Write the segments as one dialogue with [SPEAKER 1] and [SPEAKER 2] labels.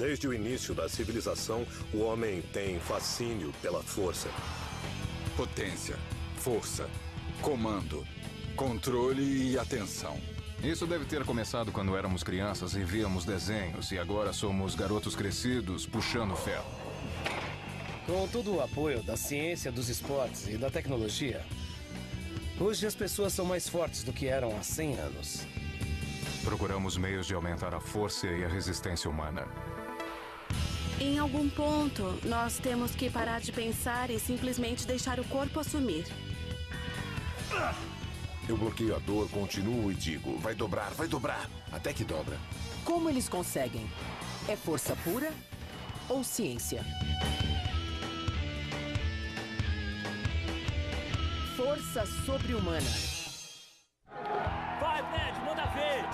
[SPEAKER 1] Desde o início da civilização, o homem tem fascínio pela força.
[SPEAKER 2] Potência, força, comando, controle e atenção.
[SPEAKER 3] Isso deve ter começado quando éramos crianças e víamos desenhos, e agora somos garotos crescidos puxando ferro.
[SPEAKER 4] Com todo o apoio da ciência, dos esportes e da tecnologia, hoje as pessoas são mais fortes do que eram há 100 anos.
[SPEAKER 3] Procuramos meios de aumentar a força e a resistência humana.
[SPEAKER 5] Em algum ponto, nós temos que parar de pensar e simplesmente deixar o corpo assumir.
[SPEAKER 6] Eu bloqueio a dor, continuo e digo, vai dobrar, até que dobra.
[SPEAKER 7] Como eles conseguem? É força pura ou ciência? Força sobre-humana.
[SPEAKER 8] Vai, Ned, manda ver!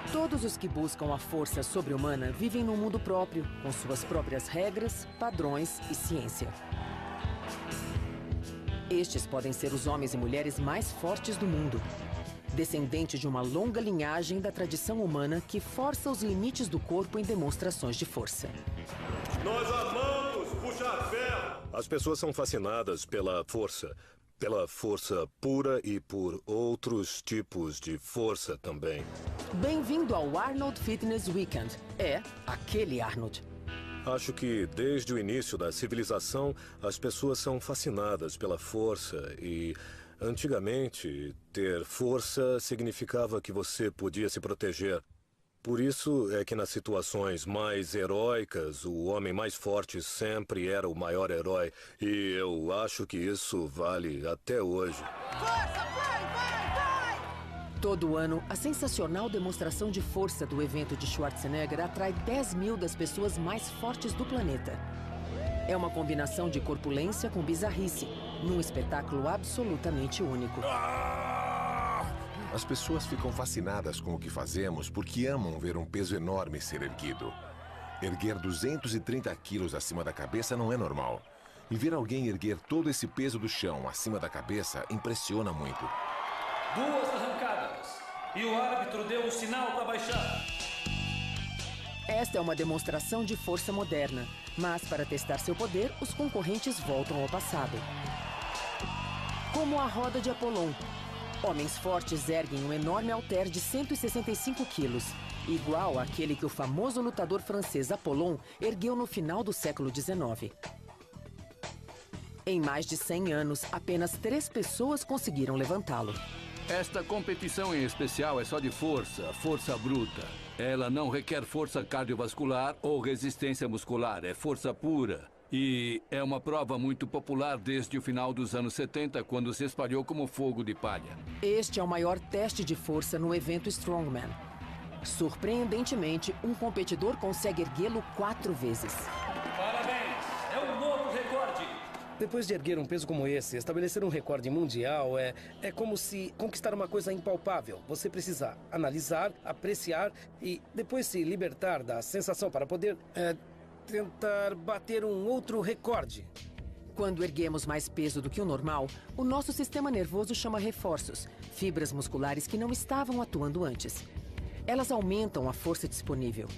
[SPEAKER 7] Todos os que buscam a força sobre-humana vivem num mundo próprio, com suas próprias regras, padrões e ciência. Estes podem ser os homens e mulheres mais fortes do mundo, descendente de uma longa linhagem da tradição humana que força os limites do corpo em demonstrações de força.
[SPEAKER 1] Nós amamos puxar ferro! As pessoas são fascinadas pela força pura e por outros tipos de força também.
[SPEAKER 7] Bem-vindo ao Arnold Fitness Weekend. É aquele Arnold.
[SPEAKER 1] Acho que desde o início da civilização, as pessoas são fascinadas pela força e, antigamente, ter força significava que você podia se proteger. Por isso é que nas situações mais heróicas, o homem mais forte sempre era o maior herói. E eu acho que isso vale até hoje.
[SPEAKER 9] Força, vai!
[SPEAKER 7] Todo ano, a sensacional demonstração de força do evento de Schwarzenegger atrai 10 mil das pessoas mais fortes do planeta. É uma combinação de corpulência com bizarrice, num espetáculo absolutamente único.
[SPEAKER 6] As pessoas ficam fascinadas com o que fazemos porque amam ver um peso enorme ser erguido. Erguer 230 quilos acima da cabeça não é normal. E ver alguém erguer todo esse peso do chão acima da cabeça impressiona muito.
[SPEAKER 8] 2 arrancadas. E o árbitro deu um sinal para baixar.
[SPEAKER 7] Esta é uma demonstração de força moderna, mas para testar seu poder, os concorrentes voltam ao passado. Como a roda de Apollon. Homens fortes erguem um enorme halter de 165 quilos, igual àquele que o famoso lutador francês Apollon ergueu no final do século XIX. Em mais de 100 anos, apenas 3 pessoas conseguiram levantá-lo.
[SPEAKER 10] Esta competição em especial é só de força bruta. Ela não requer força cardiovascular ou resistência muscular, é força pura. E é uma prova muito popular desde o final dos anos 70, quando se espalhou como fogo de palha.
[SPEAKER 7] Este é o maior teste de força no evento Strongman. Surpreendentemente, um competidor consegue erguê-lo 4 vezes.
[SPEAKER 8] Parabéns! É um novo recorde!
[SPEAKER 4] Depois de erguer um peso como esse, estabelecer um recorde mundial é como se conquistar uma coisa impalpável. Você precisa analisar, apreciar e depois se libertar da sensação para poder tentar bater um outro recorde.
[SPEAKER 7] Quando erguemos mais peso do que o normal, o nosso sistema nervoso chama reforços, fibras musculares que não estavam atuando antes. Elas aumentam a força disponível.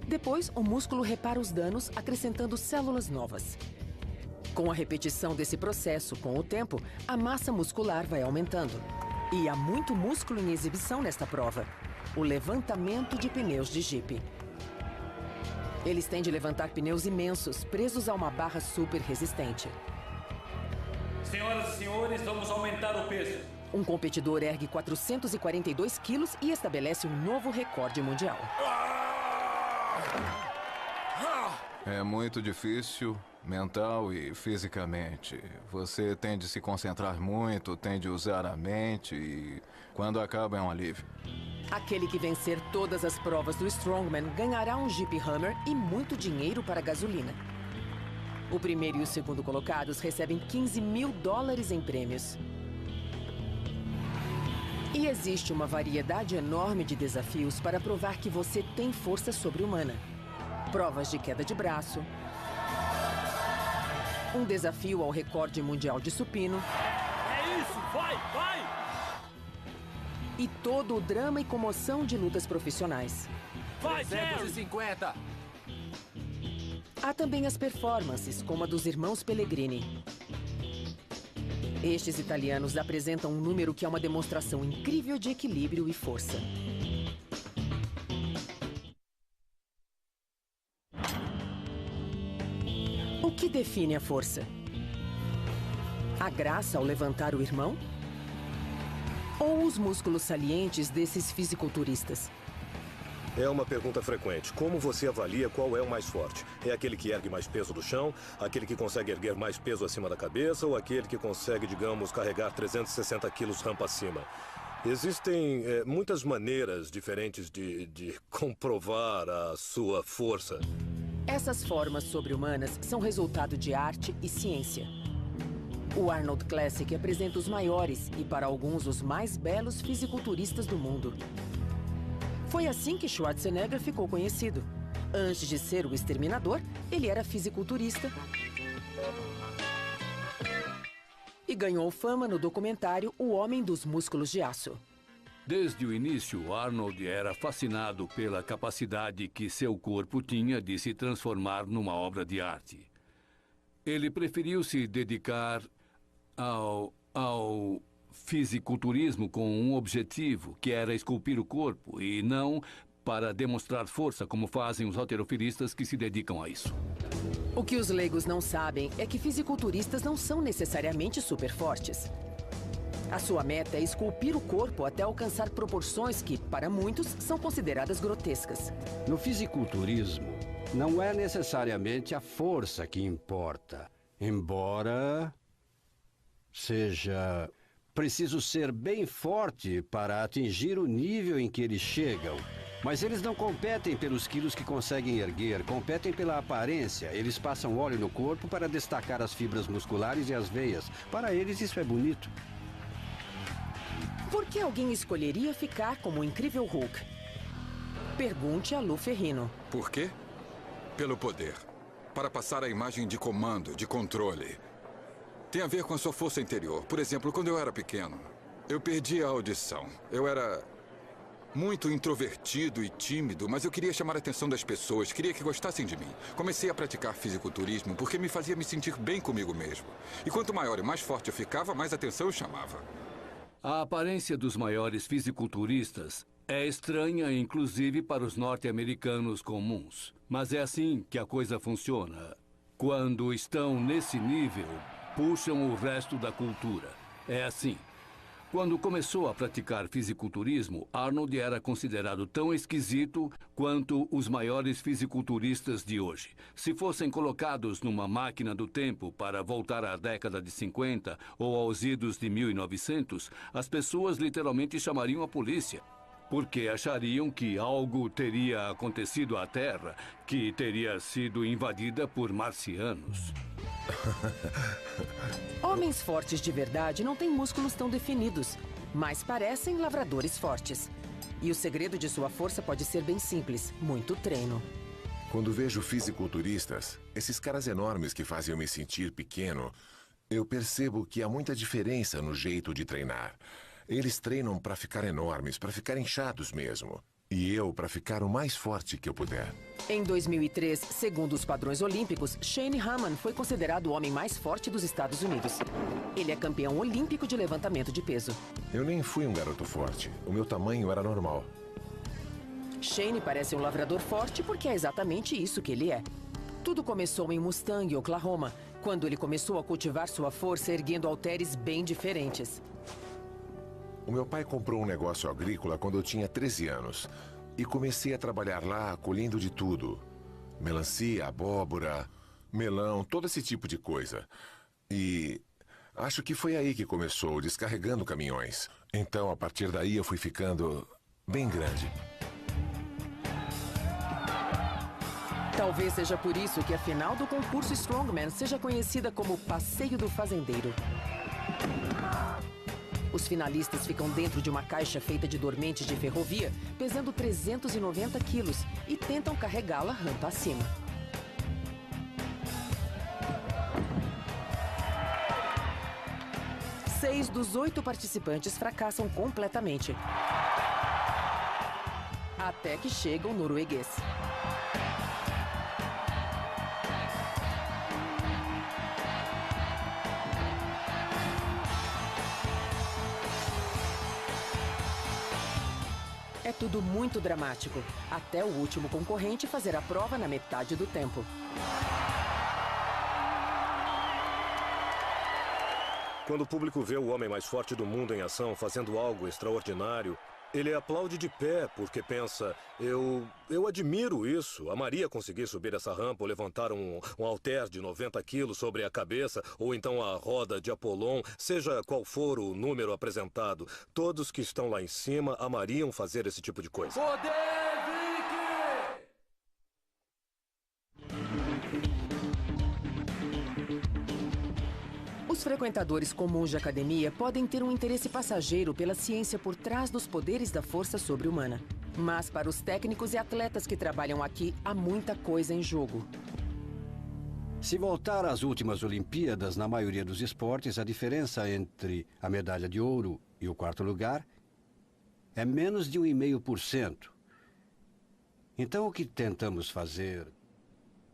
[SPEAKER 7] Depois, o músculo repara os danos, acrescentando células novas. Com a repetição desse processo, com o tempo, a massa muscular vai aumentando. E há muito músculo em exibição nesta prova. O levantamento de pneus de Jeep. Eles têm de levantar pneus imensos, presos a uma barra super resistente.
[SPEAKER 8] Senhoras e senhores, vamos aumentar o peso.
[SPEAKER 7] Um competidor ergue 442 quilos e estabelece um novo recorde mundial.
[SPEAKER 3] É muito difícil, mental e fisicamente. Você tem de se concentrar muito, tem de usar a mente e quando acaba é um alívio.
[SPEAKER 7] Aquele que vencer todas as provas do Strongman ganhará um Jeep Hummer e muito dinheiro para gasolina. O primeiro e o segundo colocados recebem $15 mil em prêmios. E existe uma variedade enorme de desafios para provar que você tem força sobre-humana. Provas de queda de braço, um desafio ao recorde mundial de supino.
[SPEAKER 8] É isso, vai!
[SPEAKER 7] E todo o drama e comoção de lutas profissionais.
[SPEAKER 8] Vai,
[SPEAKER 3] 350.
[SPEAKER 7] Há também as performances, como a dos irmãos Pellegrini. Estes italianos apresentam um número que é uma demonstração incrível de equilíbrio e força. O que define a força? A graça ao levantar o irmão? Ou os músculos salientes desses fisiculturistas?
[SPEAKER 1] É uma pergunta frequente. Como você avalia qual é o mais forte? É aquele que ergue mais peso do chão? Aquele que consegue erguer mais peso acima da cabeça? Ou aquele que consegue, digamos, carregar 360 quilos rampa acima? Existem muitas maneiras diferentes de comprovar a sua força.
[SPEAKER 7] Essas formas sobre-humanas são resultado de arte e ciência. O Arnold Classic apresenta os maiores e, para alguns, os mais belos fisiculturistas do mundo. Foi assim que Schwarzenegger ficou conhecido. Antes de ser o exterminador, ele era fisiculturista e ganhou fama no documentário O Homem dos Músculos de Aço.
[SPEAKER 10] Desde o início, Arnold era fascinado pela capacidade que seu corpo tinha de se transformar numa obra de arte. Ele preferiu se dedicar ao fisiculturismo com um objetivo, que era esculpir o corpo, e não para demonstrar força, como fazem os halterofilistas que se dedicam a isso.
[SPEAKER 7] O que os leigos não sabem é que fisiculturistas não são necessariamente super fortes. A sua meta é esculpir o corpo até alcançar proporções que, para muitos, são consideradas grotescas.
[SPEAKER 11] No fisiculturismo, não é necessariamente a força que importa, embora seja preciso ser bem forte para atingir o nível em que eles chegam. Mas eles não competem pelos quilos que conseguem erguer, competem pela aparência. Eles passam óleo no corpo para destacar as fibras musculares e as veias. Para eles, isso é bonito.
[SPEAKER 7] Por que alguém escolheria ficar como o incrível Hulk? Pergunte a Lou Ferrigno.
[SPEAKER 2] Por quê? Pelo poder. Para passar a imagem de comando, de controle. Tem a ver com a sua força interior. Por exemplo, quando eu era pequeno, eu perdi a audição. Eu era muito introvertido e tímido, mas eu queria chamar a atenção das pessoas, queria que gostassem de mim. Comecei a praticar fisiculturismo porque me fazia me sentir bem comigo mesmo. E quanto maior e mais forte eu ficava, mais atenção eu chamava.
[SPEAKER 10] A aparência dos maiores fisiculturistas é estranha, inclusive para os norte-americanos comuns. Mas é assim que a coisa funciona. Quando estão nesse nível, puxam o resto da cultura. É assim. Quando começou a praticar fisiculturismo, Arnold era considerado tão esquisito quanto os maiores fisiculturistas de hoje. Se fossem colocados numa máquina do tempo para voltar à década de 50 ou aos idos de 1900, as pessoas literalmente chamariam a polícia, porque achariam que algo teria acontecido à Terra, que teria sido invadida por marcianos.
[SPEAKER 7] Homens fortes de verdade não têm músculos tão definidos, mas parecem lavradores fortes. E o segredo de sua força pode ser bem simples: muito treino.
[SPEAKER 6] Quando vejo fisiculturistas, esses caras enormes que fazem eu me sentir pequeno, eu percebo que há muita diferença no jeito de treinar. Eles treinam para ficar enormes, para ficar inchados mesmo. E eu para ficar o mais forte que eu puder.
[SPEAKER 7] Em 2003, segundo os padrões olímpicos, Shane Hamann foi considerado o homem mais forte dos Estados Unidos. Ele é campeão olímpico de levantamento de peso.
[SPEAKER 6] Eu nem fui um garoto forte. O meu tamanho era normal.
[SPEAKER 7] Shane parece um lavrador forte porque é exatamente isso que ele é. Tudo começou em Mustang, Oklahoma, quando ele começou a cultivar sua força erguendo halteres bem diferentes.
[SPEAKER 6] O meu pai comprou um negócio agrícola quando eu tinha 13 anos. E comecei a trabalhar lá colhendo de tudo. Melancia, abóbora, melão, todo esse tipo de coisa. E acho que foi aí que começou, descarregando caminhões. Então, a partir daí, eu fui ficando bem grande.
[SPEAKER 7] Talvez seja por isso que a final do concurso Strongman seja conhecida como Passeio do Fazendeiro. Os finalistas ficam dentro de uma caixa feita de dormentes de ferrovia, pesando 390 quilos, e tentam carregá-la rampa acima. Seis dos 8 participantes fracassam completamente. A Até que chega o norueguês. É tudo muito dramático, até o último concorrente fazer a prova na metade do tempo.
[SPEAKER 1] Quando o público vê o homem mais forte do mundo em ação fazendo algo extraordinário, ele aplaude de pé porque pensa, eu admiro isso. Amaria conseguir subir essa rampa ou levantar um halter de 90 quilos sobre a cabeça, ou então a roda de Apolon, seja qual for o número apresentado. Todos que estão lá em cima amariam fazer esse tipo de coisa.
[SPEAKER 8] Poder, Vicky!
[SPEAKER 7] Os frequentadores comuns de academia podem ter um interesse passageiro pela ciência por trás dos poderes da força sobre-humana. Mas para os técnicos e atletas que trabalham aqui, há muita coisa em jogo.
[SPEAKER 11] Se voltar às últimas Olimpíadas, na maioria dos esportes, a diferença entre a medalha de ouro e o quarto lugar é menos de 1,5%. Então, o que tentamos fazer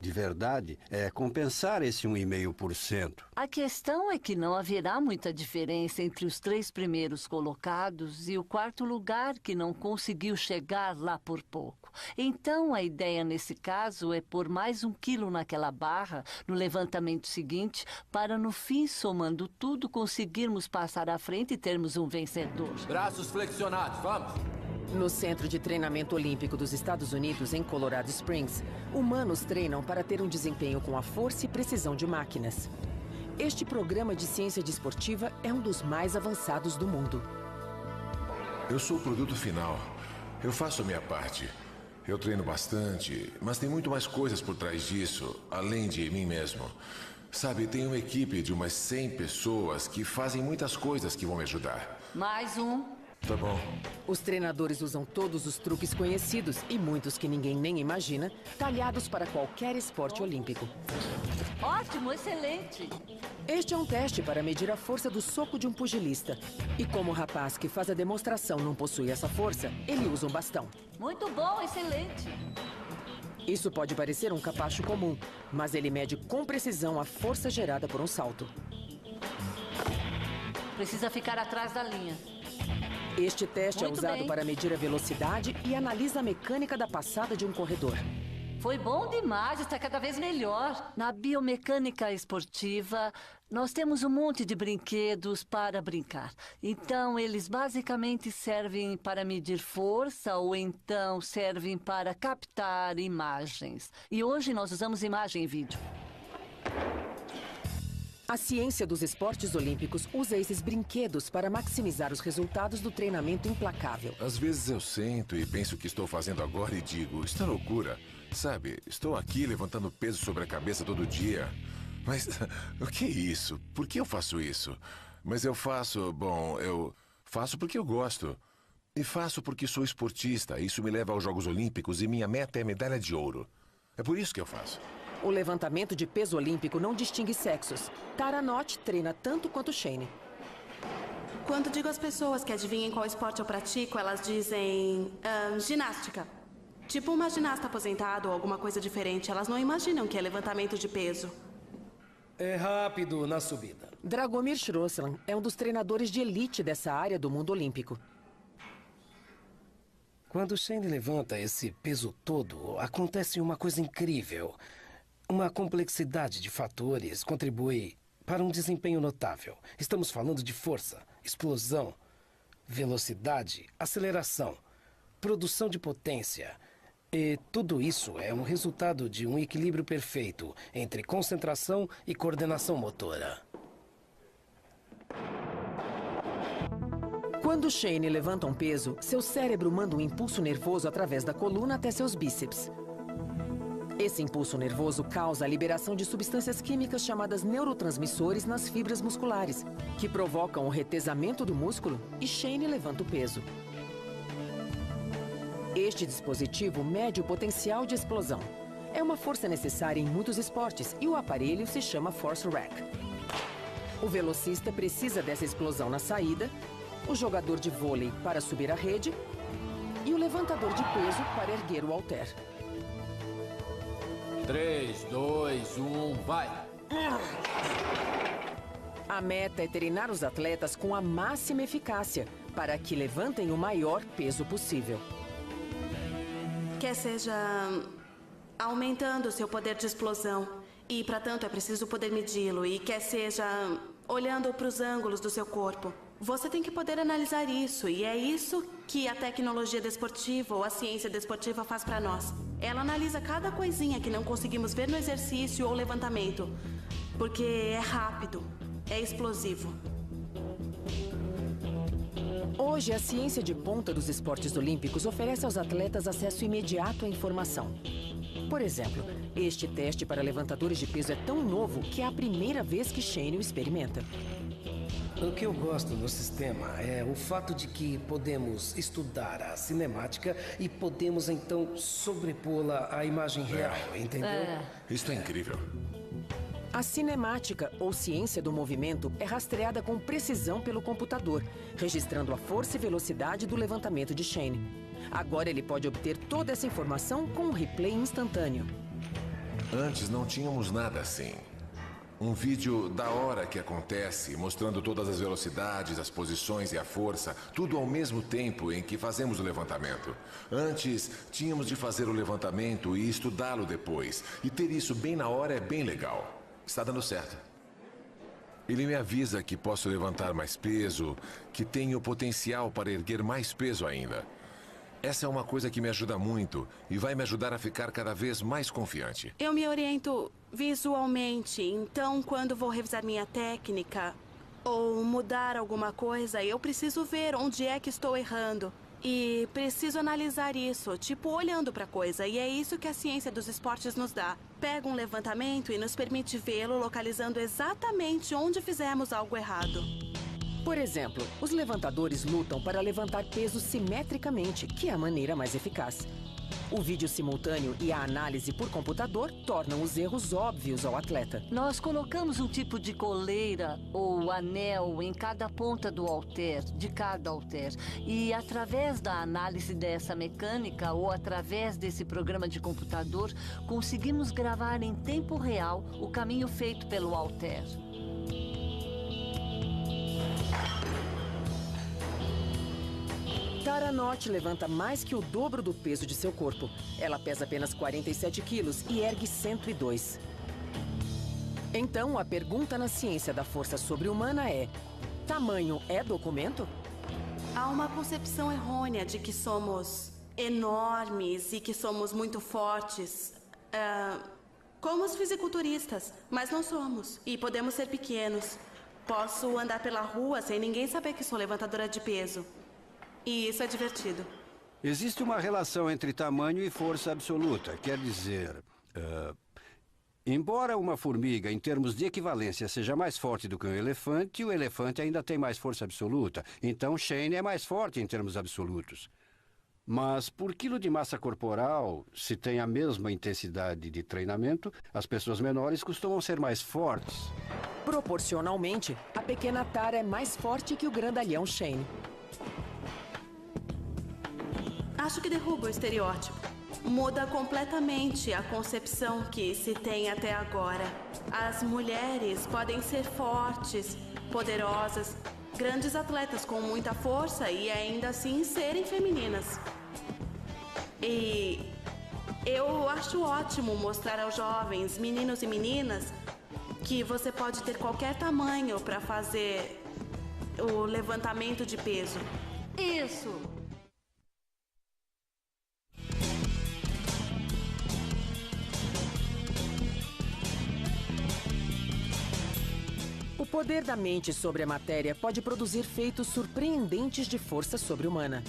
[SPEAKER 11] de verdade é compensar esse 1,5%.
[SPEAKER 12] A questão é que não haverá muita diferença entre os 3 primeiros colocados e o quarto lugar que não conseguiu chegar lá por pouco. Então, a ideia nesse caso é pôr mais 1 quilo naquela barra no levantamento seguinte para, no fim, somando tudo, conseguirmos passar à frente e termos um vencedor.
[SPEAKER 8] Braços flexionados, vamos!
[SPEAKER 7] No Centro de Treinamento Olímpico dos Estados Unidos, em Colorado Springs, humanos treinam para ter um desempenho com a força e precisão de máquinas. Este programa de ciência desportiva é um dos mais avançados do mundo.
[SPEAKER 6] Eu sou o produto final. Eu faço a minha parte. Eu treino bastante, mas tem muito mais coisas por trás disso, além de mim mesmo. Sabe, tem uma equipe de umas 100 pessoas que fazem muitas coisas que vão me ajudar.
[SPEAKER 12] Mais um.
[SPEAKER 6] Tá bom.
[SPEAKER 7] Os treinadores usam todos os truques conhecidos e muitos que ninguém nem imagina, talhados para qualquer esporte olímpico.
[SPEAKER 12] Ótimo, excelente.
[SPEAKER 7] Este é um teste para medir a força do soco de um pugilista. E como o rapaz que faz a demonstração não possui essa força, ele usa um bastão.
[SPEAKER 12] Muito bom, excelente.
[SPEAKER 7] Isso pode parecer um capacho comum, mas ele mede com precisão a força gerada por um salto.
[SPEAKER 12] Precisa ficar atrás da linha.
[SPEAKER 7] Este teste
[SPEAKER 12] Muito
[SPEAKER 7] é usado
[SPEAKER 12] bem.
[SPEAKER 7] para medir a velocidade e analisa a mecânica da passada de um corredor.
[SPEAKER 12] Foi bom demais, está cada vez melhor. Na biomecânica esportiva, nós temos um monte de brinquedos para brincar. Então, eles basicamente servem para medir força ou então servem para captar imagens. E hoje nós usamos imagem e vídeo.
[SPEAKER 7] A ciência dos esportes olímpicos usa esses brinquedos para maximizar os resultados do treinamento implacável.
[SPEAKER 6] Às vezes eu sento e penso o que estou fazendo agora e digo, isso é loucura. Sabe, estou aqui levantando peso sobre a cabeça todo dia. Mas o que é isso? Por que eu faço isso? Mas eu faço porque eu gosto. E faço porque sou esportista. Isso me leva aos Jogos Olímpicos e minha meta é medalha de ouro. É por isso que eu faço.
[SPEAKER 7] O levantamento de peso olímpico não distingue sexos. Tara Nott treina tanto quanto Shane.
[SPEAKER 5] Quando digo às pessoas que adivinhem qual esporte eu pratico, elas dizem ginástica. Tipo uma ginasta aposentada ou alguma coisa diferente. Elas não imaginam que é levantamento de peso.
[SPEAKER 4] É rápido na subida.
[SPEAKER 7] Dragomir Shroslan é um dos treinadores de elite dessa área do mundo olímpico.
[SPEAKER 4] Quando Shane levanta esse peso todo, acontece uma coisa incrível. Uma complexidade de fatores contribui para um desempenho notável. Estamos falando de força, explosão, velocidade, aceleração, produção de potência. E tudo isso é um resultado de um equilíbrio perfeito entre concentração e coordenação motora.
[SPEAKER 7] Quando Shane levanta um peso, seu cérebro manda um impulso nervoso através da coluna até seus bíceps. Esse impulso nervoso causa a liberação de substâncias químicas chamadas neurotransmissores nas fibras musculares, que provocam o retesamento do músculo e Shane levanta o peso. Este dispositivo mede o potencial de explosão. É uma força necessária em muitos esportes e o aparelho se chama Force Rack. O velocista precisa dessa explosão na saída, o jogador de vôlei para subir a rede e o levantador de peso para erguer o halter.
[SPEAKER 10] 3, 2, 1, vai!
[SPEAKER 7] A meta é treinar os atletas com a máxima eficácia para que levantem o maior peso possível.
[SPEAKER 5] Quer seja aumentando o seu poder de explosão, e para tanto é preciso poder medi-lo, e quer seja olhando para os ângulos do seu corpo. Você tem que poder analisar isso, e é isso que a tecnologia desportiva ou a ciência desportiva faz para nós. Ela analisa cada coisinha que não conseguimos ver no exercício ou levantamento, porque é rápido, é explosivo.
[SPEAKER 7] Hoje, a ciência de ponta dos esportes olímpicos oferece aos atletas acesso imediato à informação. Por exemplo, este teste para levantadores de peso é tão novo que é a primeira vez que Shane o experimenta.
[SPEAKER 4] O que eu gosto no sistema é o fato de que podemos estudar a cinemática e podemos então sobrepô-la à imagem real, entendeu?
[SPEAKER 6] Isso é incrível.
[SPEAKER 7] A cinemática, ou ciência do movimento, é rastreada com precisão pelo computador, registrando a força e velocidade do levantamento de Shane. Agora ele pode obter toda essa informação com um replay instantâneo.
[SPEAKER 6] Antes não tínhamos nada assim. Um vídeo da hora que acontece, mostrando todas as velocidades, as posições e a força, tudo ao mesmo tempo em que fazemos o levantamento. Antes, tínhamos de fazer o levantamento e estudá-lo depois. E ter isso bem na hora é bem legal. Está dando certo. Ele me avisa que posso levantar mais peso, que tenho potencial para erguer mais peso ainda. Essa é uma coisa que me ajuda muito e vai me ajudar a ficar cada vez mais confiante.
[SPEAKER 5] Eu me oriento visualmente, então quando vou revisar minha técnica ou mudar alguma coisa, eu preciso ver onde é que estou errando. E preciso analisar isso, tipo olhando para a coisa. E é isso que a ciência dos esportes nos dá. Pega um levantamento e nos permite vê-lo localizando exatamente onde fizemos algo errado.
[SPEAKER 7] Por exemplo, os levantadores lutam para levantar peso simetricamente, que é a maneira mais eficaz. O vídeo simultâneo e a análise por computador tornam os erros óbvios ao atleta.
[SPEAKER 12] Nós colocamos um tipo de coleira ou anel em cada ponta do halter, de cada halter. E através da análise dessa mecânica ou através desse programa de computador, conseguimos gravar em tempo real o caminho feito pelo halter.
[SPEAKER 7] Tara Nott levanta mais que o dobro do peso de seu corpo. Ela pesa apenas 47 quilos e ergue 102. Então, a pergunta na ciência da força sobre-humana é: tamanho é documento?
[SPEAKER 5] Há uma concepção errônea de que somos enormes e que somos muito fortes. Como os fisiculturistas, mas não somos. E podemos ser pequenos. Posso andar pela rua sem ninguém saber que sou levantadora de peso. E isso é divertido.
[SPEAKER 11] Existe uma relação entre tamanho e força absoluta. Quer dizer, embora uma formiga, em termos de equivalência, seja mais forte do que um elefante, o elefante ainda tem mais força absoluta. Então, Shane é mais forte em termos absolutos. Mas, por quilo de massa corporal, se tem a mesma intensidade de treinamento, as pessoas menores costumam ser mais fortes.
[SPEAKER 7] Proporcionalmente, a pequena Tara é mais forte que o grandalhão Shane.
[SPEAKER 5] Acho que derruba o estereótipo. Muda completamente a concepção que se tem até agora. As mulheres podem ser fortes, poderosas, grandes atletas com muita força e ainda assim serem femininas. E eu acho ótimo mostrar aos jovens, meninos e meninas, que você pode ter qualquer tamanho para fazer o levantamento de peso.
[SPEAKER 12] Isso!
[SPEAKER 7] O poder da mente sobre a matéria pode produzir feitos surpreendentes de força sobre-humana.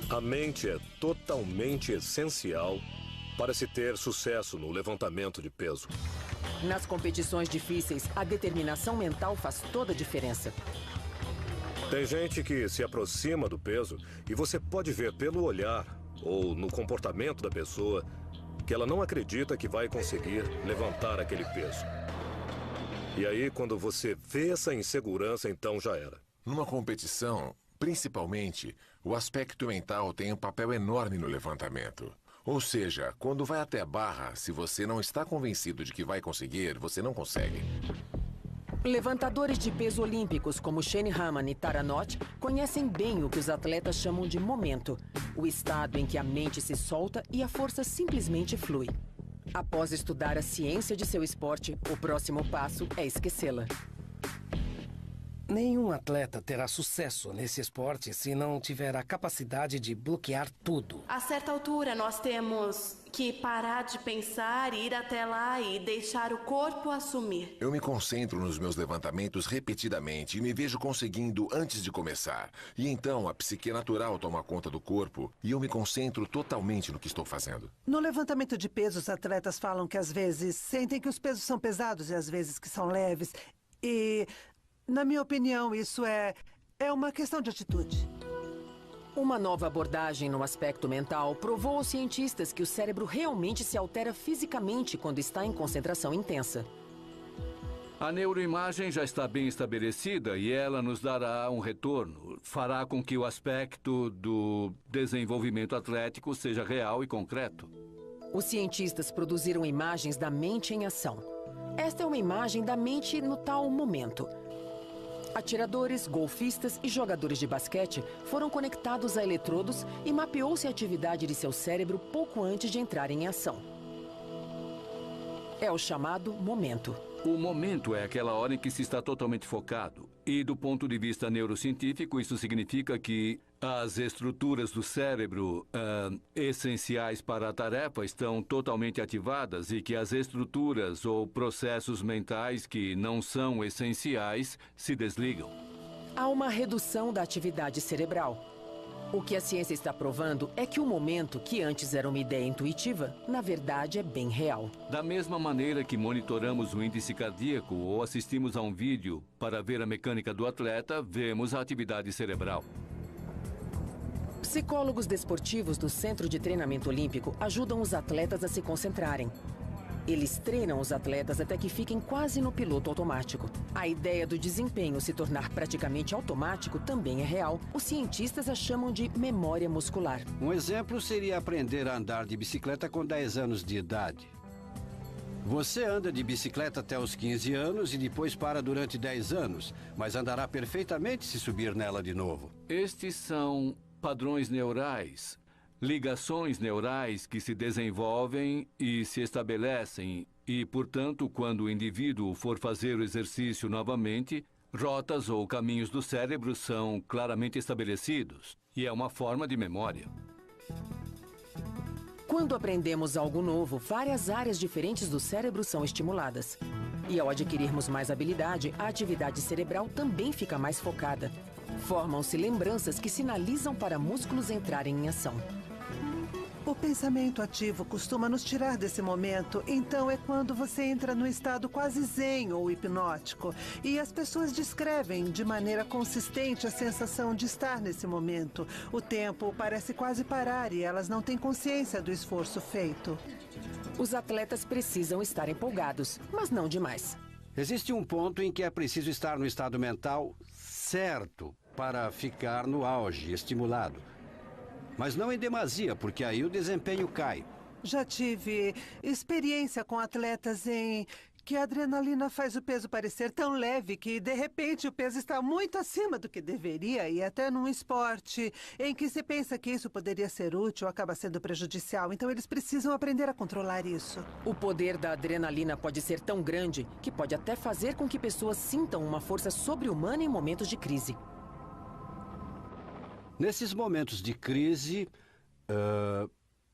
[SPEAKER 1] A mente é totalmente essencial para se ter sucesso no levantamento de peso.
[SPEAKER 7] Nas competições difíceis, a determinação mental faz toda a diferença.
[SPEAKER 1] Tem gente que se aproxima do peso e você pode ver pelo olhar ou no comportamento da pessoa que ela não acredita que vai conseguir levantar aquele peso. E aí, quando você vê essa insegurança, então já era.
[SPEAKER 6] Numa competição, Principalmente, o aspecto mental tem um papel enorme no levantamento. Ou seja, quando vai até a barra, se você não está convencido de que vai conseguir, você não consegue.
[SPEAKER 7] Levantadores de peso olímpicos como Shane Hammond e Tara Knott conhecem bem o que os atletas chamam de momento, o estado em que a mente se solta e a força simplesmente flui. Após estudar a ciência de seu esporte, o próximo passo é esquecê-la.
[SPEAKER 4] Nenhum atleta terá sucesso nesse esporte se não tiver a capacidade de bloquear tudo.
[SPEAKER 5] A certa altura, nós temos que parar de pensar, ir até lá e deixar o corpo assumir.
[SPEAKER 6] Eu me concentro nos meus levantamentos repetidamente e me vejo conseguindo antes de começar. E então a psique natural toma conta do corpo e eu me concentro totalmente no que estou fazendo.
[SPEAKER 13] No levantamento de peso, os atletas falam que às vezes sentem que os pesos são pesados e às vezes que são leves. E, na minha opinião, isso é uma questão de atitude.
[SPEAKER 7] Uma nova abordagem no aspecto mental provou aos cientistas que o cérebro realmente se altera fisicamente quando está em concentração intensa.
[SPEAKER 10] A neuroimagem já está bem estabelecida e ela nos dará um retorno. Fará com que o aspecto do desenvolvimento atlético seja real e concreto.
[SPEAKER 7] Os cientistas produziram imagens da mente em ação. Esta é uma imagem da mente no tal momento. Atiradores, golfistas e jogadores de basquete foram conectados a eletrodos e mapeou-se a atividade de seu cérebro pouco antes de entrarem em ação. É o chamado momento.
[SPEAKER 10] O momento é aquela hora em que se está totalmente focado. E do ponto de vista neurocientífico, isso significa que as estruturas do cérebro essenciais para a tarefa estão totalmente ativadas e que as estruturas ou processos mentais que não são essenciais se desligam.
[SPEAKER 7] Há uma redução da atividade cerebral. O que a ciência está provando é que o momento, que antes era uma ideia intuitiva, na verdade é bem real.
[SPEAKER 10] Da mesma maneira que monitoramos o índice cardíaco ou assistimos a um vídeo para ver a mecânica do atleta, vemos a atividade cerebral.
[SPEAKER 7] Psicólogos desportivos do Centro de Treinamento Olímpico ajudam os atletas a se concentrarem. Eles treinam os atletas até que fiquem quase no piloto automático. A ideia do desempenho se tornar praticamente automático também é real. Os cientistas a chamam de memória muscular.
[SPEAKER 11] Um exemplo seria aprender a andar de bicicleta com 10 anos de idade. Você anda de bicicleta até os 15 anos e depois para durante 10 anos, mas andará perfeitamente se subir nela de novo.
[SPEAKER 10] Estes são padrões neurais. Ligações neurais que se desenvolvem e se estabelecem e, portanto, quando o indivíduo for fazer o exercício novamente, rotas ou caminhos do cérebro são claramente estabelecidos e é uma forma de memória.
[SPEAKER 7] Quando aprendemos algo novo, várias áreas diferentes do cérebro são estimuladas. E ao adquirirmos mais habilidade, a atividade cerebral também fica mais focada. Formam-se lembranças que sinalizam para músculos entrarem em ação.
[SPEAKER 13] O pensamento ativo costuma nos tirar desse momento, então é quando você entra no estado quase zen ou hipnótico. E as pessoas descrevem de maneira consistente a sensação de estar nesse momento. O tempo parece quase parar e elas não têm consciência do esforço feito.
[SPEAKER 7] Os atletas precisam estar empolgados, mas não demais.
[SPEAKER 11] Existe um ponto em que é preciso estar no estado mental certo para ficar no auge, estimulado. Mas não em demasia, porque aí o desempenho cai.
[SPEAKER 13] Já tive experiência com atletas em que a adrenalina faz o peso parecer tão leve que, de repente, o peso está muito acima do que deveria. E até num esporte em que se pensa que isso poderia ser útil, acaba sendo prejudicial. Então, eles precisam aprender a controlar isso.
[SPEAKER 7] O poder da adrenalina pode ser tão grande que pode até fazer com que pessoas sintam uma força sobre-humana em momentos de crise.
[SPEAKER 11] Nesses momentos de crise,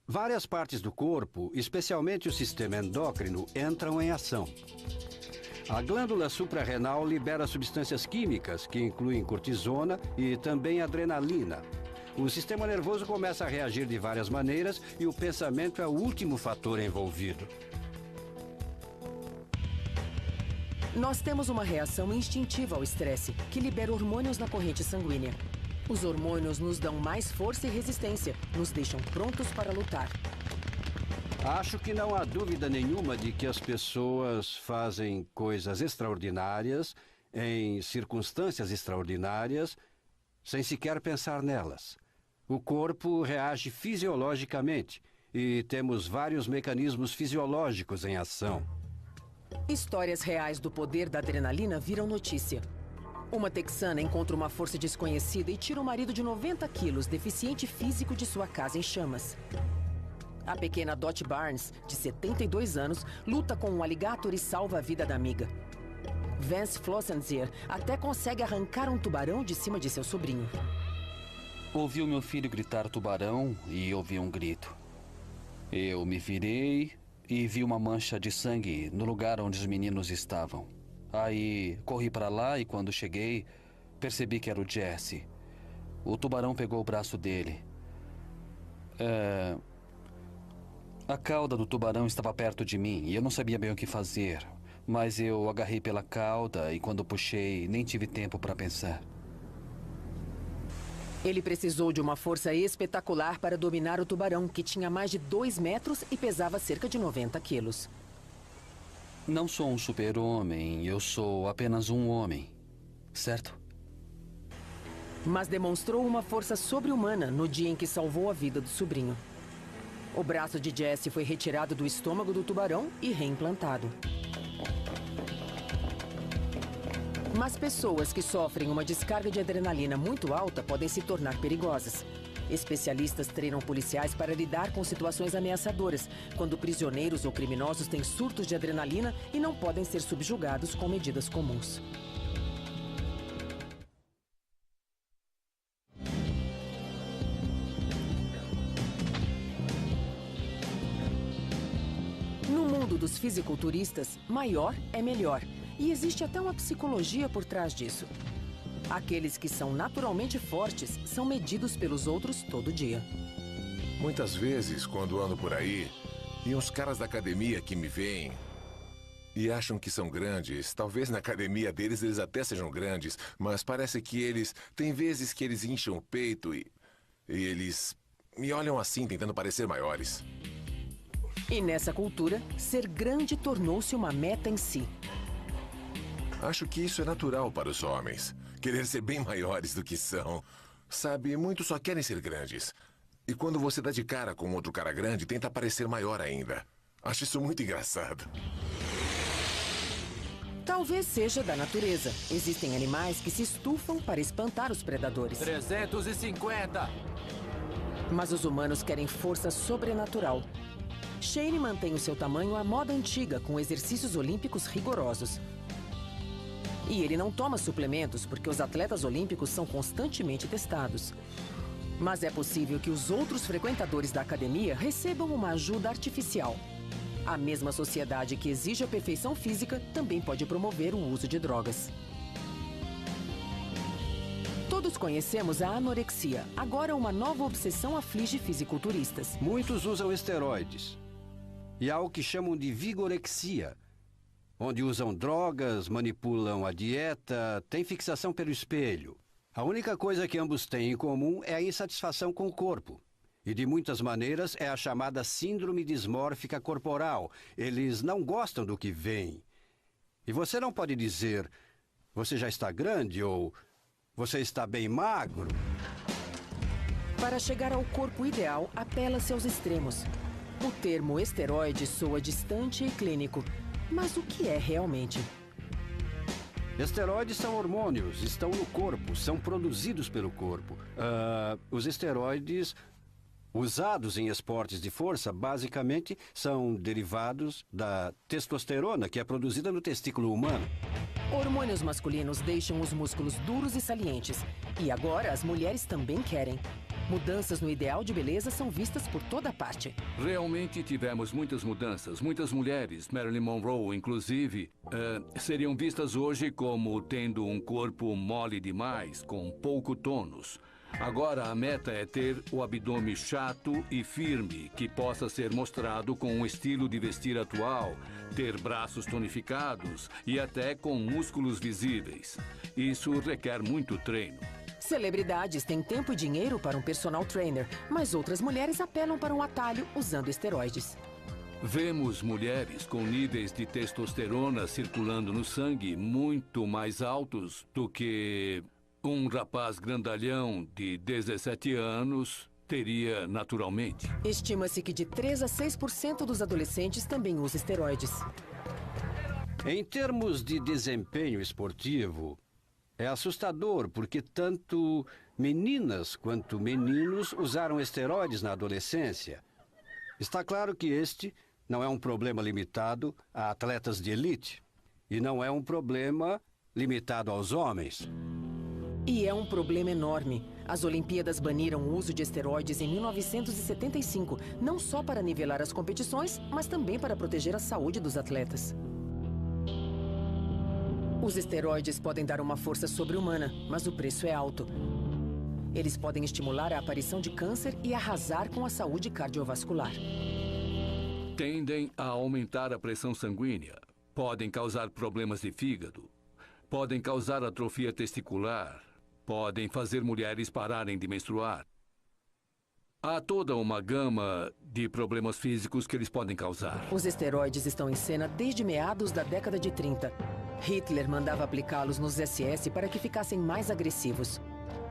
[SPEAKER 11] várias partes do corpo, especialmente o sistema endócrino, entram em ação. A glândula suprarrenal libera substâncias químicas, que incluem cortisona e também adrenalina. O sistema nervoso começa a reagir de várias maneiras e o pensamento é o último fator envolvido.
[SPEAKER 7] Nós temos uma reação instintiva ao estresse, que libera hormônios na corrente sanguínea. Os hormônios nos dão mais força e resistência, nos deixam prontos para lutar.
[SPEAKER 11] Acho que não há dúvida nenhuma de que as pessoas fazem coisas extraordinárias, em circunstâncias extraordinárias, sem sequer pensar nelas. O corpo reage fisiologicamente e temos vários mecanismos fisiológicos em ação.
[SPEAKER 7] Histórias reais do poder da adrenalina viram notícia. Uma texana encontra uma força desconhecida e tira o marido de 90 quilos, deficiente físico, de sua casa em chamas. A pequena Dot Barnes, de 72 anos, luta com um alligator e salva a vida da amiga. Vance Flossenzier até consegue arrancar um tubarão de cima de seu sobrinho.
[SPEAKER 14] Ouvi o meu filho gritar tubarão e ouvi um grito. Eu me virei e vi uma mancha de sangue no lugar onde os meninos estavam. Aí corri para lá e quando cheguei, percebi que era o Jesse. O tubarão pegou o braço dele. A cauda do tubarão estava perto de mim e eu não sabia bem o que fazer. Mas eu agarrei pela cauda e quando puxei, nem tive tempo para pensar.
[SPEAKER 7] Ele precisou de uma força espetacular para dominar o tubarão, que tinha mais de 2 metros e pesava cerca de 90 quilos.
[SPEAKER 14] Não sou um super-homem, eu sou apenas um homem, certo?
[SPEAKER 7] Mas demonstrou uma força sobre-humana no dia em que salvou a vida do sobrinho. O braço de Jesse foi retirado do estômago do tubarão e reimplantado. Mas pessoas que sofrem uma descarga de adrenalina muito alta podem se tornar perigosas. Especialistas treinam policiais para lidar com situações ameaçadoras, quando prisioneiros ou criminosos têm surtos de adrenalina e não podem ser subjugados com medidas comuns. No mundo dos fisiculturistas, maior é melhor. E existe até uma psicologia por trás disso. Aqueles que são naturalmente fortes são medidos pelos outros todo dia.
[SPEAKER 6] Muitas vezes, quando ando por aí, e uns caras da academia que me veem e acham que são grandes, talvez na academia deles eles até sejam grandes, mas parece que eles... Tem vezes que eles incham o peito e eles me olham assim, tentando parecer maiores.
[SPEAKER 7] E nessa cultura, ser grande tornou-se uma meta em si.
[SPEAKER 6] Acho que isso é natural para os homens. Querer ser bem maiores do que são. Sabe, muitos só querem ser grandes. E quando você dá de cara com outro cara grande, tenta parecer maior ainda. Acho isso muito engraçado.
[SPEAKER 7] Talvez seja da natureza. Existem animais que se estufam para espantar os predadores.
[SPEAKER 15] 350!
[SPEAKER 7] Mas os humanos querem força sobrenatural. Shane mantém o seu tamanho à moda antiga, com exercícios olímpicos rigorosos. E ele não toma suplementos porque os atletas olímpicos são constantemente testados. Mas é possível que os outros frequentadores da academia recebam uma ajuda artificial. A mesma sociedade que exige a perfeição física também pode promover o uso de drogas. Todos conhecemos a anorexia. Agora uma nova obsessão aflige fisiculturistas.
[SPEAKER 11] Muitos usam esteroides. E há o que chamam de vigorexia, onde usam drogas, manipulam a dieta, têm fixação pelo espelho. A única coisa que ambos têm em comum é a insatisfação com o corpo. E de muitas maneiras é a chamada síndrome dismórfica corporal. Eles não gostam do que veem. E você não pode dizer, você já está grande ou você está bem magro.
[SPEAKER 7] Para chegar ao corpo ideal, apela-se aos extremos. O termo esteroide soa distante e clínico. Mas o que é realmente?
[SPEAKER 11] Esteroides são hormônios, estão no corpo, são produzidos pelo corpo. Os esteroides usados em esportes de força, basicamente, são derivados da testosterona, que é produzida no testículo humano.
[SPEAKER 7] Hormônios masculinos deixam os músculos duros e salientes. E agora as mulheres também querem. Mudanças no ideal de beleza são vistas por toda parte.
[SPEAKER 10] Realmente tivemos muitas mudanças. Muitas mulheres, Marilyn Monroe inclusive, seriam vistas hoje como tendo um corpo mole demais, com pouco tônus. Agora a meta é ter o abdômen chato e firme, que possa ser mostrado com um estilo de vestir atual, ter braços tonificados e até com músculos visíveis. Isso requer muito treino.
[SPEAKER 7] Celebridades têm tempo e dinheiro para um personal trainer, mas outras mulheres apelam para um atalho usando esteroides.
[SPEAKER 10] Vemos mulheres com níveis de testosterona circulando no sangue muito mais altos do que um rapaz grandalhão de 17 anos teria naturalmente.
[SPEAKER 7] Estima-se que de 3 a 6% dos adolescentes também usa esteroides.
[SPEAKER 11] Em termos de desempenho esportivo, é assustador porque tanto meninas quanto meninos usaram esteroides na adolescência. Está claro que este não é um problema limitado a atletas de elite e não é um problema limitado aos homens.
[SPEAKER 7] E é um problema enorme. As Olimpíadas baniram o uso de esteroides em 1975, não só para nivelar as competições, mas também para proteger a saúde dos atletas. Os esteroides podem dar uma força sobre-humana, mas o preço é alto. Eles podem estimular a aparição de câncer e arrasar com a saúde cardiovascular.
[SPEAKER 10] Tendem a aumentar a pressão sanguínea, podem causar problemas de fígado, podem causar atrofia testicular, podem fazer mulheres pararem de menstruar. Há toda uma gama de problemas físicos que eles podem causar.
[SPEAKER 7] Os esteroides estão em cena desde meados da década de 30. Hitler mandava aplicá-los nos SS para que ficassem mais agressivos.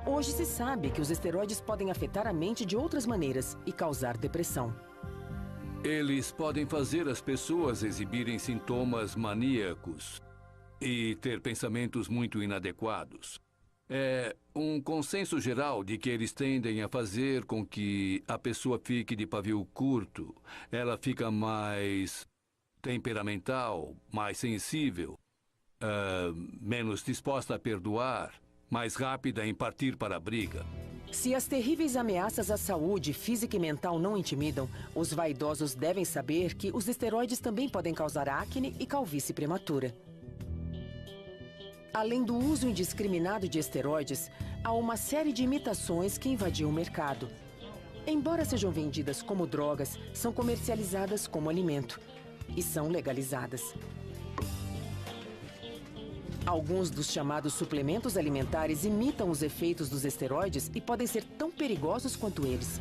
[SPEAKER 7] Hoje se sabe que os esteroides podem afetar a mente de outras maneiras e causar depressão.
[SPEAKER 10] Eles podem fazer as pessoas exibirem sintomas maníacos e ter pensamentos muito inadequados. É um consenso geral de que eles tendem a fazer com que a pessoa fique de pavio curto. Ela fica mais temperamental, mais sensível, menos disposta a perdoar, mais rápida em partir para a briga.
[SPEAKER 7] Se as terríveis ameaças à saúde física e mental não intimidam, os vaidosos devem saber que os esteroides também podem causar acne e calvície prematura. Além do uso indiscriminado de esteroides, há uma série de imitações que invadiam o mercado. Embora sejam vendidas como drogas, são comercializadas como alimento e são legalizadas. Alguns dos chamados suplementos alimentares imitam os efeitos dos esteroides e podem ser tão perigosos quanto eles.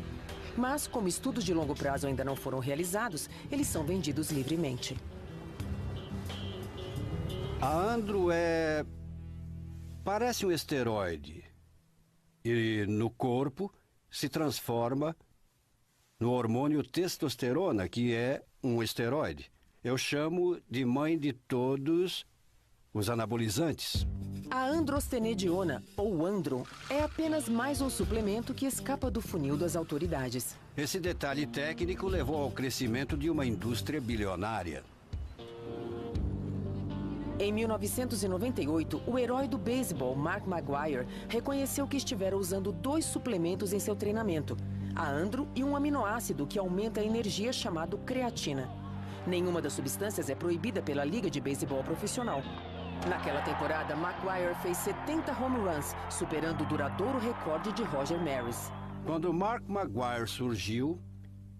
[SPEAKER 7] Mas, como estudos de longo prazo ainda não foram realizados, eles são vendidos livremente.
[SPEAKER 11] A Andro parece um esteroide e no corpo se transforma no hormônio testosterona, que é um esteroide. Eu chamo de mãe de todos os anabolizantes.
[SPEAKER 7] A androstenediona, ou Andro, é apenas mais um suplemento que escapa do funil das autoridades.
[SPEAKER 11] Esse detalhe técnico levou ao crescimento de uma indústria bilionária.
[SPEAKER 7] Em 1998, o herói do beisebol, Mark McGwire, reconheceu que estivera usando 2 suplementos em seu treinamento, a Andro e um aminoácido que aumenta a energia chamado creatina. Nenhuma das substâncias é proibida pela Liga de Beisebol Profissional. Naquela temporada, McGwire fez 70 home runs, superando o duradouro recorde de Roger Maris.
[SPEAKER 11] Quando Mark McGwire surgiu,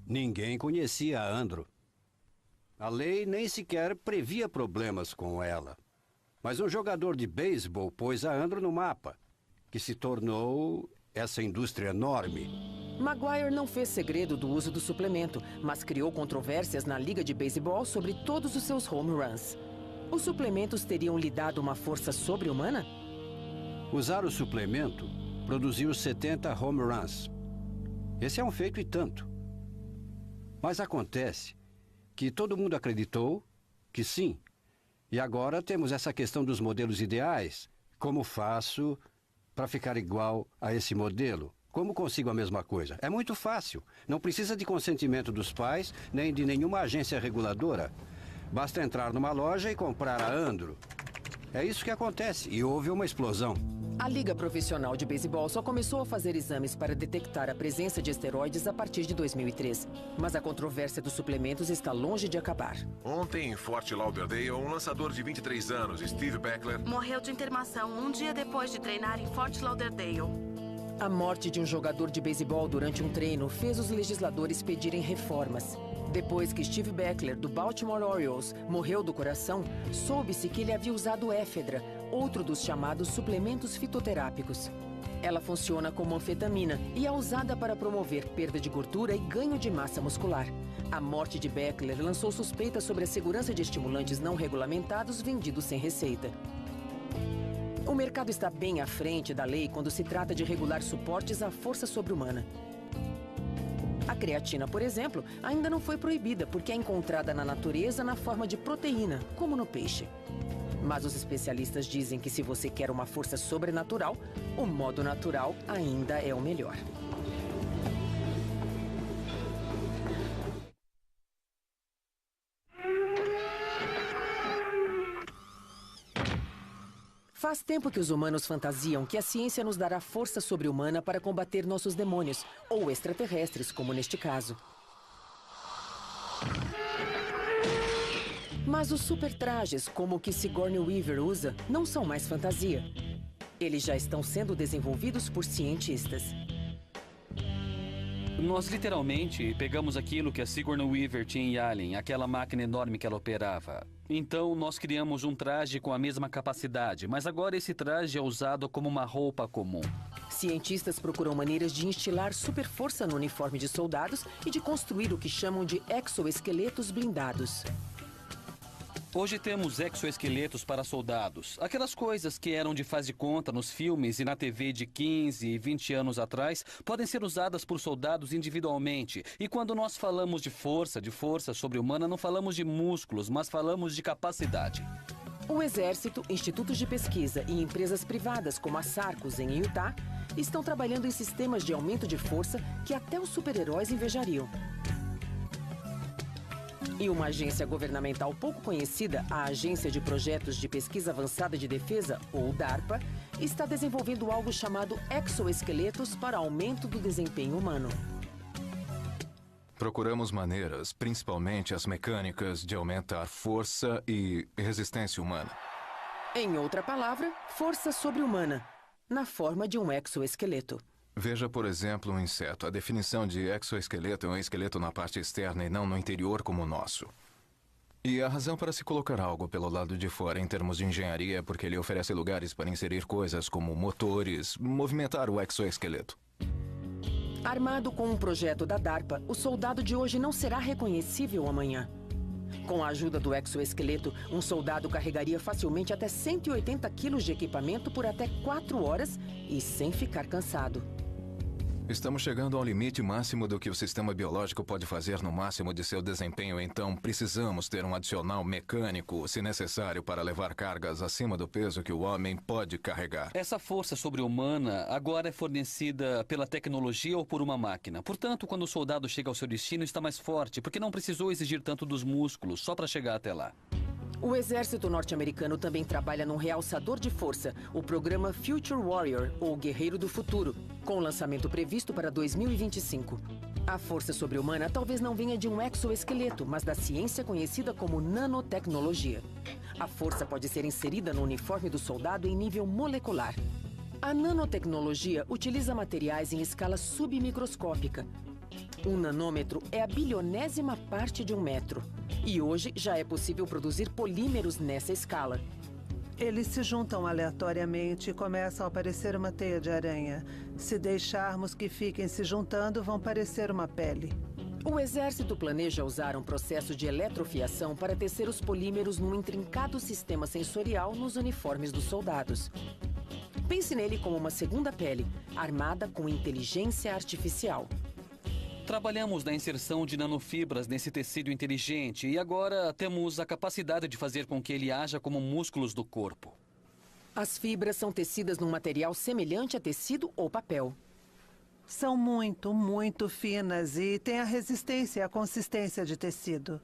[SPEAKER 11] ninguém conhecia a Andro. A lei nem sequer previa problemas com ela. Mas um jogador de beisebol pôs a Andro no mapa, que se tornou essa indústria enorme.
[SPEAKER 7] McGwire não fez segredo do uso do suplemento, mas criou controvérsias na Liga de Beisebol sobre todos os seus home runs. Os suplementos teriam lhe dado uma força sobre-humana?
[SPEAKER 11] Usar o suplemento produziu 70 home runs. Esse é um feito e tanto. Mas acontece que todo mundo acreditou que sim. E agora temos essa questão dos modelos ideais. Como faço para ficar igual a esse modelo? Como consigo a mesma coisa? É muito fácil. Não precisa de consentimento dos pais, nem de nenhuma agência reguladora. Basta entrar numa loja e comprar a Andro. É isso que acontece, e houve uma explosão.
[SPEAKER 7] A Liga Profissional de Beisebol só começou a fazer exames para detectar a presença de esteroides a partir de 2003. Mas a controvérsia dos suplementos está longe de acabar.
[SPEAKER 6] Ontem, em Fort Lauderdale, um lançador de 23 anos, Steve Beckler,
[SPEAKER 5] morreu de internação um dia depois de treinar em Fort Lauderdale.
[SPEAKER 7] A morte de um jogador de beisebol durante um treino fez os legisladores pedirem reformas. Depois que Steve Beckler, do Baltimore Orioles, morreu do coração, soube-se que ele havia usado éfedra, outro dos chamados suplementos fitoterápicos. Ela funciona como anfetamina e é usada para promover perda de gordura e ganho de massa muscular. A morte de Beckler lançou suspeitas sobre a segurança de estimulantes não regulamentados vendidos sem receita. O mercado está bem à frente da lei quando se trata de regular suportes à força sobre-humana. A creatina, por exemplo, ainda não foi proibida porque é encontrada na natureza na forma de proteína, como no peixe. Mas os especialistas dizem que se você quer uma força sobrenatural, o modo natural ainda é o melhor. Faz tempo que os humanos fantasiam que a ciência nos dará força sobre-humana para combater nossos demônios, ou extraterrestres, como neste caso. Mas os supertrajes, como o que Sigourney Weaver usa, não são mais fantasia. Eles já estão sendo desenvolvidos por cientistas.
[SPEAKER 14] Nós literalmente pegamos aquilo que a Sigourney Weaver tinha em Alien, aquela máquina enorme que ela operava. Então nós criamos um traje com a mesma capacidade, mas agora esse traje é usado como uma roupa comum.
[SPEAKER 7] Cientistas procuram maneiras de instilar superforça no uniforme de soldados e de construir o que chamam de exoesqueletos blindados.
[SPEAKER 14] Hoje temos exoesqueletos para soldados. Aquelas coisas que eram de faz de conta nos filmes e na TV de 15 e 20 anos atrás podem ser usadas por soldados individualmente. E quando nós falamos de força sobre-humana, não falamos de músculos, mas falamos de capacidade.
[SPEAKER 7] O Exército, institutos de pesquisa e empresas privadas como a Sarcos, em Utah, estão trabalhando em sistemas de aumento de força que até os super-heróis invejariam. E uma agência governamental pouco conhecida, a Agência de Projetos de Pesquisa Avançada de Defesa, ou DARPA, está desenvolvendo algo chamado exoesqueletos para aumento do desempenho humano.
[SPEAKER 3] Procuramos maneiras, principalmente as mecânicas, de aumentar força e resistência humana.
[SPEAKER 7] Em outra palavra, força sobre-humana, na forma de um exoesqueleto.
[SPEAKER 3] Veja, por exemplo, um inseto. A definição de exoesqueleto é um esqueleto na parte externa e não no interior como o nosso. E a razão para se colocar algo pelo lado de fora em termos de engenharia é porque ele oferece lugares para inserir coisas como motores, movimentar o exoesqueleto.
[SPEAKER 7] Armado com um projeto da DARPA, o soldado de hoje não será reconhecível amanhã. Com a ajuda do exoesqueleto, um soldado carregaria facilmente até 180 quilos de equipamento por até 4 horas e sem ficar cansado.
[SPEAKER 3] Estamos chegando ao limite máximo do que o sistema biológico pode fazer no máximo de seu desempenho, então precisamos ter um adicional mecânico, se necessário, para levar cargas acima do peso que o homem pode carregar.
[SPEAKER 14] Essa força sobre-humana agora é fornecida pela tecnologia ou por uma máquina. Portanto, quando o soldado chega ao seu destino, está mais forte, porque não precisou exigir tanto dos músculos só para chegar até lá.
[SPEAKER 7] O exército norte-americano também trabalha num realçador de força, o programa Future Warrior, ou Guerreiro do Futuro, com lançamento previsto para 2025. A força sobre-humana talvez não venha de um exoesqueleto, mas da ciência conhecida como nanotecnologia. A força pode ser inserida no uniforme do soldado em nível molecular. A nanotecnologia utiliza materiais em escala submicroscópica. Um nanômetro é a bilionésima parte de um metro. E hoje já é possível produzir polímeros nessa escala.
[SPEAKER 13] Eles se juntam aleatoriamente e começam a parecer uma teia de aranha. Se deixarmos que fiquem se juntando, vão parecer uma pele.
[SPEAKER 7] O exército planeja usar um processo de eletrofiação para tecer os polímeros num intrincado sistema sensorial nos uniformes dos soldados. Pense nele como uma segunda pele, armada com inteligência artificial.
[SPEAKER 14] Trabalhamos na inserção de nanofibras nesse tecido inteligente e agora temos a capacidade de fazer com que ele haja como músculos do corpo.
[SPEAKER 7] As fibras são tecidas num material semelhante a tecido ou papel.
[SPEAKER 13] São muito, muito finas e têm a resistência e a consistência de tecido.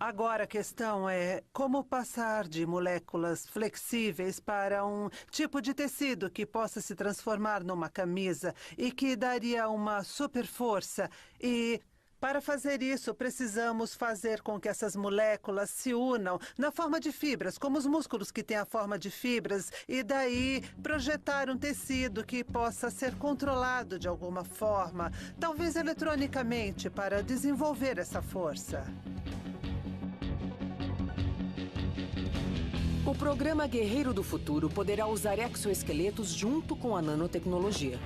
[SPEAKER 13] Agora a questão é como passar de moléculas flexíveis para um tipo de tecido que possa se transformar numa camisa e que daria uma super força. E para fazer isso, precisamos fazer com que essas moléculas se unam na forma de fibras, como os músculos que têm a forma de fibras, e daí projetar um tecido que possa ser controlado de alguma forma, talvez eletronicamente, para desenvolver essa força.
[SPEAKER 7] O programa Guerreiro do Futuro poderá usar exoesqueletos junto com a nanotecnologia.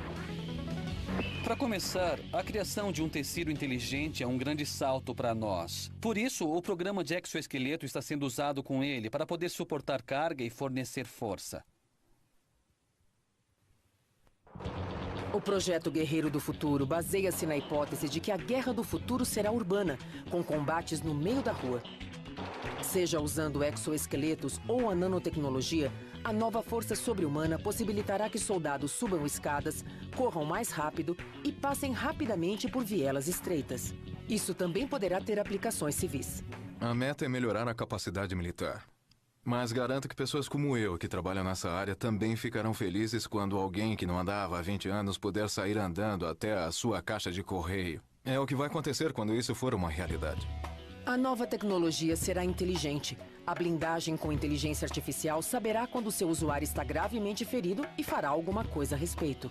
[SPEAKER 14] Para começar, a criação de um tecido inteligente é um grande salto para nós. Por isso, o programa de exoesqueleto está sendo usado com ele para poder suportar carga e fornecer força.
[SPEAKER 7] O projeto Guerreiro do Futuro baseia-se na hipótese de que a guerra do futuro será urbana, com combates no meio da rua. Seja usando exoesqueletos ou a nanotecnologia, a nova força sobre-humana possibilitará que soldados subam escadas, corram mais rápido e passem rapidamente por vielas estreitas. Isso também poderá ter aplicações civis.
[SPEAKER 3] A meta é melhorar a capacidade militar. Mas garanto que pessoas como eu, que trabalham nessa área, também ficarão felizes quando alguém que não andava há 20 anos puder sair andando até a sua caixa de correio. É o que vai acontecer quando isso for uma realidade.
[SPEAKER 7] A nova tecnologia será inteligente. A blindagem com inteligência artificial saberá quando seu usuário está gravemente ferido e fará alguma coisa a respeito.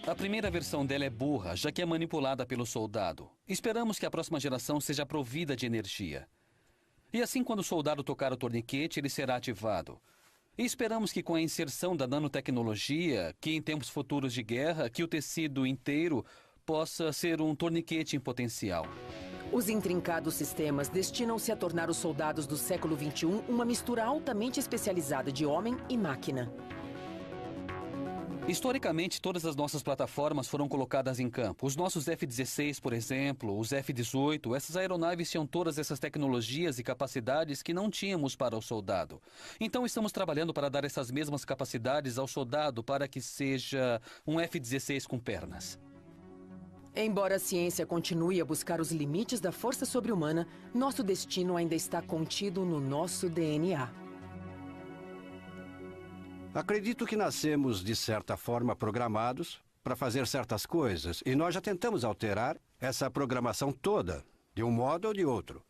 [SPEAKER 14] A primeira versão dela é burra, já que é manipulada pelo soldado. Esperamos que a próxima geração seja provida de energia. E assim, quando o soldado tocar o torniquete, ele será ativado. E esperamos que com a inserção da nanotecnologia, que em tempos futuros de guerra, que o tecido inteiro possa ser um torniquete em potencial.
[SPEAKER 7] Os intrincados sistemas destinam-se a tornar os soldados do século XXI uma mistura altamente especializada de homem e máquina.
[SPEAKER 14] Historicamente, todas as nossas plataformas foram colocadas em campo. Os nossos F-16, por exemplo, os F-18, essas aeronaves tinham todas essas tecnologias e capacidades que não tínhamos para o soldado. Então estamos trabalhando para dar essas mesmas capacidades ao soldado para que seja um F-16 com pernas.
[SPEAKER 7] Embora a ciência continue a buscar os limites da força sobre-humana, nosso destino ainda está contido no nosso DNA.
[SPEAKER 11] Acredito que nascemos, de certa forma, programados para fazer certas coisas. E nós já tentamos alterar essa programação toda, de um modo ou de outro.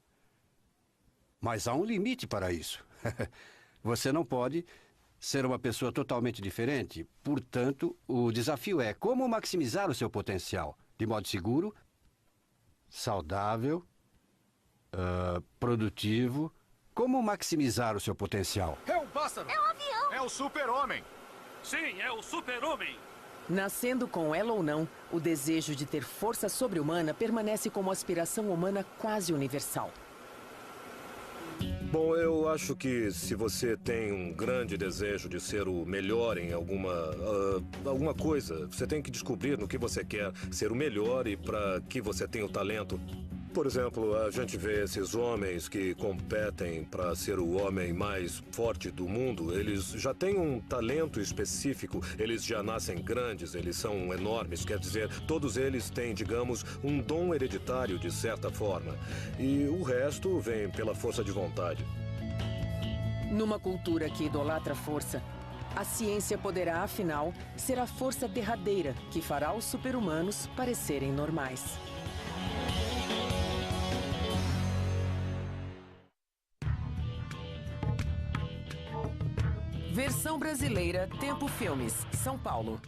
[SPEAKER 11] Mas há um limite para isso. Você não pode ser uma pessoa totalmente diferente. Portanto, o desafio é como maximizar o seu potencial. De modo seguro, saudável, produtivo. Como maximizar o seu potencial?
[SPEAKER 15] É um pássaro!
[SPEAKER 9] É um avião!
[SPEAKER 15] É o super-homem!
[SPEAKER 8] Sim, é o super-homem!
[SPEAKER 7] Nascendo com ela ou não, o desejo de ter força sobre-humana permanece como aspiração humana quase universal.
[SPEAKER 1] Bom, eu acho que se você tem um grande desejo de ser o melhor em alguma coisa, você tem que descobrir no que você quer ser o melhor e para que você tem o talento. Por exemplo, a gente vê esses homens que competem para ser o homem mais forte do mundo. Eles já têm um talento específico, eles já nascem grandes, eles são enormes. Quer dizer, todos eles têm, digamos, um dom hereditário de certa forma. E o resto vem pela força de vontade.
[SPEAKER 7] Numa cultura que idolatra a força, a ciência poderá, afinal, ser a força derradeira que fará os super-humanos parecerem normais. Versão brasileira, Tempo Filmes, São Paulo.